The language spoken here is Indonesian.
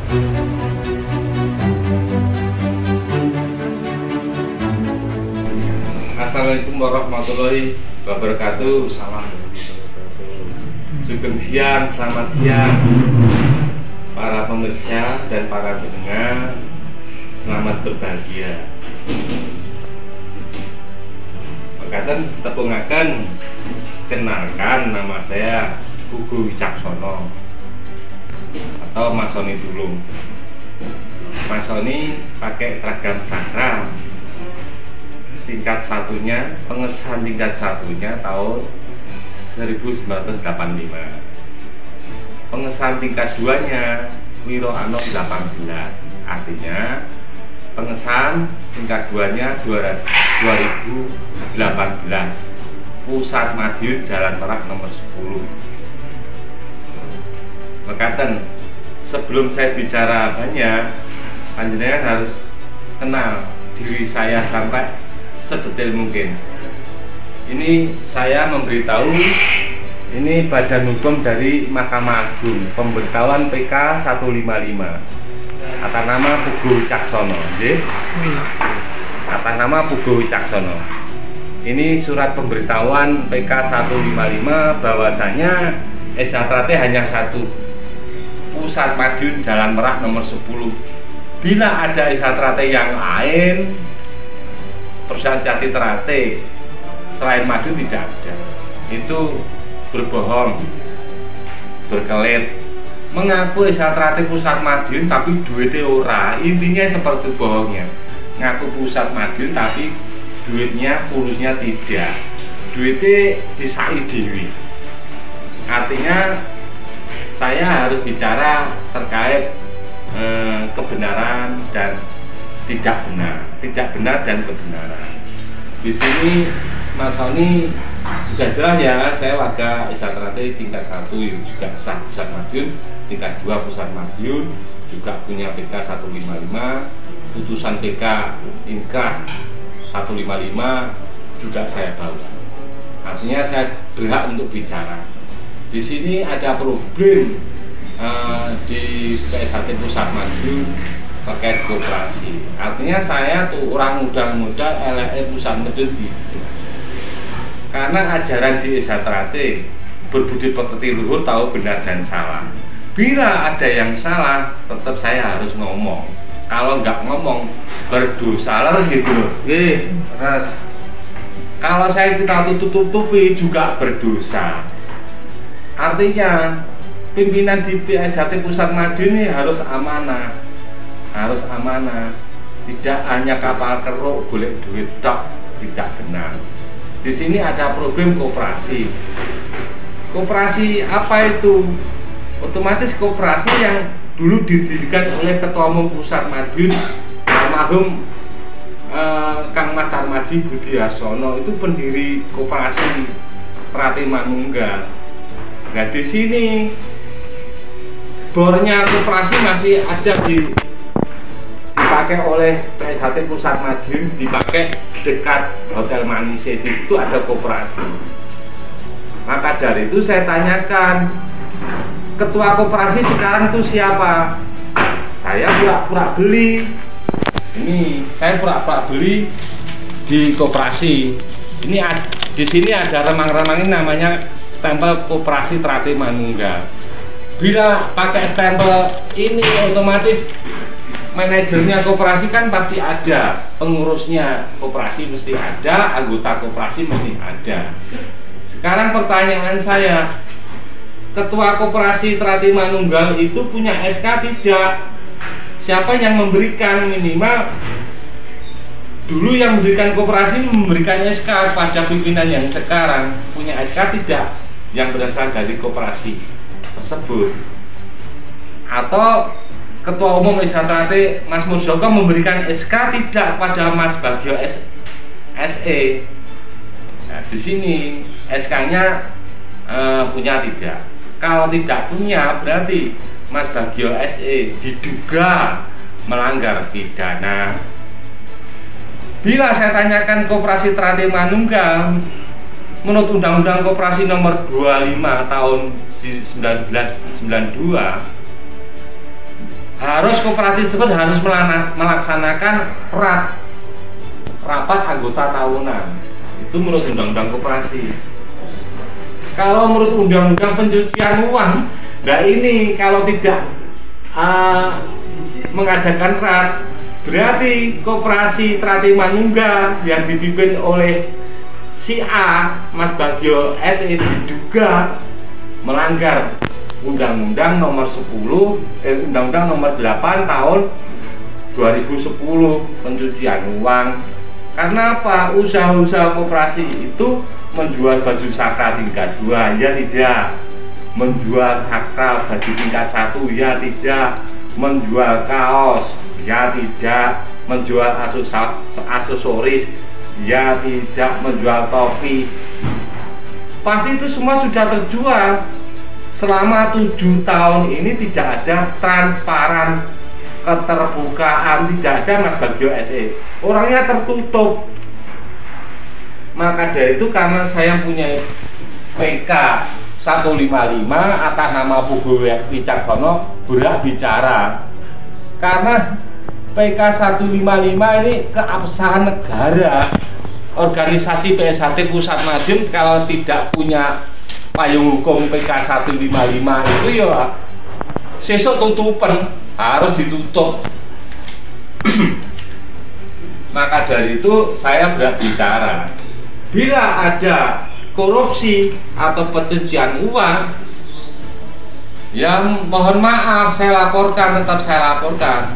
Assalamualaikum warahmatullahi wabarakatuh. Sugeng siang, selamat siang para pemirsa dan para pendengar. Selamat berbahagia. Makaten tepungaken, kenalkan nama saya Pugu Wicaksono atau Mas Soni Tulung. Mas Soni pakai seragam sakral tingkat satunya, pengesahan tingkat satunya tahun 1985. Pengesahan tingkat 2-nya Wiro Anom 18. Artinya pengesahan tingkat 2-nya 2018. Pusat Madiun Jalan Merak nomor 10. Mekaten, sebelum saya bicara banyak, panjenengan harus kenal diri saya sampai sedetail mungkin. Ini saya memberitahu, ini badan hukum dari Mahkamah Agung, pemberitahuan PK 155 atas nama Pugu Wicaksono, atas nama Pugu Wicaksono. Ini surat pemberitahuan PK 155 bahwasanya SHT hanya satu, Pusat Madiun Jalan Merak nomor 10. Bila ada SHT yang lain, perusahaan Jati Terate selain Madiun tidak ada, itu berbohong, berkelit, mengaku SHT Pusat Madiun tapi duitnya ora. Intinya seperti bohongnya, ngaku Pusat Madiun tapi duitnya pulusnya tidak, duitnya disai dewi. Artinya saya harus bicara terkait kebenaran dan tidak benar dan kebenaran. Di sini Mas Soni sudah jelas ya, saya warga SHT tingkat 1 juga sah Pusat Madiun, tingkat 2 Pusat Madiun, juga punya PK 155, putusan PK Inkrah 155 juga saya bawa. Artinya saya berhak untuk bicara. Di sini ada problem di PSHT Pusat Madiun terkait koperasi. Artinya saya tuh orang muda-muda LE Pusat Madiun itu. Karena ajaran di SHT berbudi pekerti luhur, tahu benar dan salah. Bila ada yang salah, tetap saya harus ngomong. Kalau nggak ngomong berdosa, harus gitu loh. Ras. Kalau saya kita tutup-tutupi juga berdosa. Artinya pimpinan di PSHT Pusat Madiun ini harus amanah, tidak hanya kapal keruk golek duit tok, tidak benar. Di sini ada problem koperasi. Koperasi apa itu? Otomatis koperasi yang dulu didirikan oleh Ketua Umum Pusat Madiun almarhum Kang Mas Tarmadji Budiarsono, itu pendiri koperasi Trate Manunggal. Nah, di sini bornya koperasi masih ada dipakai oleh PSHT Pusat Madiun, dipakai dekat Hotel Manise, di situ ada koperasi. Maka dari itu saya tanyakan, ketua koperasi sekarang itu siapa? Saya pura-pura beli. Ini saya pura-pura beli di koperasi. Ini di sini ada remang-remang, ini namanya stempel koperasi Trate Manunggal. Bila pakai stempel ini, otomatis manajernya koperasi kan pasti ada, pengurusnya koperasi mesti ada, anggota koperasi mesti ada. Sekarang pertanyaan saya, ketua koperasi Trate Manunggal itu punya SK tidak? Siapa yang memberikan? Minimal dulu yang memberikan koperasi memberikan SK pada pimpinan yang sekarang punya SK tidak, yang berasal dari koperasi tersebut. Atau Ketua Umum SHT Mas Muldoko memberikan SK tidak pada Mas Bagio SE. Nah, di sini SK-nya punya tidak. Kalau tidak punya, berarti Mas Bagio SE diduga melanggar pidana. Bila saya tanyakan koperasi Trate Manunggal, menurut Undang-Undang Koperasi Nomor 25 tahun 1992, harus koperasi tersebut harus melaksanakan rapat anggota tahunan. Itu menurut undang-undang koperasi. Kalau menurut undang-undang pencucian uang, nah ini kalau tidak mengadakan rat, berarti koperasi Trate Manunggal yang dipimpin oleh si A, Mas Bagio SE, diduga melanggar Undang-Undang nomor 10, Undang-Undang nomor 8 tahun 2010 pencucian uang. Karena apa? Usaha-usaha koperasi itu menjual baju sakral tingkat 2, ya tidak. Menjual sakral baju tingkat 1, ya tidak. Menjual kaos, ya tidak. Menjual aksesoris, ya tidak. Menjual topi, pasti itu semua sudah terjual. Selama 7 tahun ini tidak ada transparan, keterbukaan, tidak ada Mas Bagio SE. Orangnya tertutup. Maka dari itu karena saya punya PK 155 atas nama Pugu Wicaksono berhak bicara. Karena PK 155 ini keabsahan negara. Organisasi PSHT Pusat Madiun kalau tidak punya payung hukum PK 155 itu ya sesuk tutupan, harus ditutup. Maka dari itu saya berhak bicara. Bila ada korupsi atau pencucian uang, yang mohon maaf saya laporkan, tetap saya laporkan.